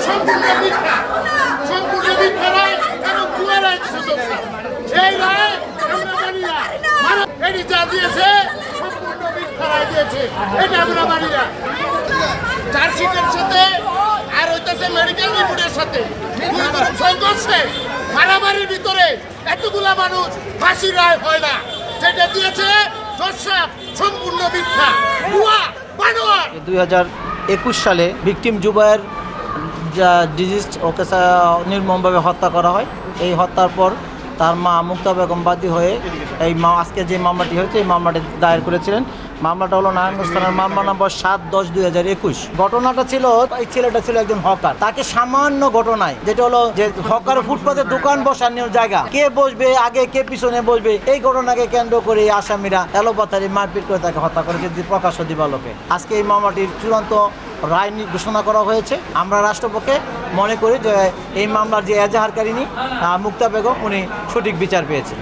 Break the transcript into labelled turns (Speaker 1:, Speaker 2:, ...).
Speaker 1: সম্পূর্ণ মিথ্যা, সম্পূর্ণ মিথ্যা রায় এবং ভুয়া রায় দিয়েছে। এই রায় আমরা মানি না। এটি যা দিয়েছে সম্পূর্ণ মিথ্যা রায় দিয়েছে, এটা আমরা মানি না। চার্জশিটের সাথে আর হইতেছে মেডিকেল রিপোর্টের সাথে সংঘর্ষে মারামারির ভিতরে এতগুলা মানুষ ফাঁসির রায় হয় না। যেটা দিয়েছে জজ সাহেব সম্পূর্ণ মিথ্যা, ভুয়া, বানোয়াট।
Speaker 2: 2021 সালে ভিকটিম জুবায়ের ডিজিজ ওকে নির্মমভাবে হত্যা করা হয়। এই হত্যার পর তার মা মুক্তা বেগম বাদী হয়ে এই আজকে যে মামলাটি হয়েছে এই মামলাটি দায়ের করেছিলেন। মামলাটা হলো নারায়ণগঞ্জ থানার মামলা নম্বর 7/10/2021। ঘটনাটা ছিল, এই ছেলেটা ছিল একজন হকার। তাকে সামান্য ঘটনায়, যেটা হলো যে হকার ফুটপাতে দোকান বসানোর জায়গা, কে বসবে আগে কে পিছনে বসবে, এই ঘটনাকে কেন্দ্র করে আসামিরা এলোপাতাড়ি মারপিট করে তাকে হত্যা করেছে প্রকাশ্য দিবালোকে। আজকে এই মামলাটির চূড়ান্ত রায় ঘোষণা করা হয়েছে। আমরা রাষ্ট্রপক্ষে মনে করি যে এই মামলার যে এজাহারকারিনী মুক্তা বেগম উনি সঠিক বিচার পেয়েছেন।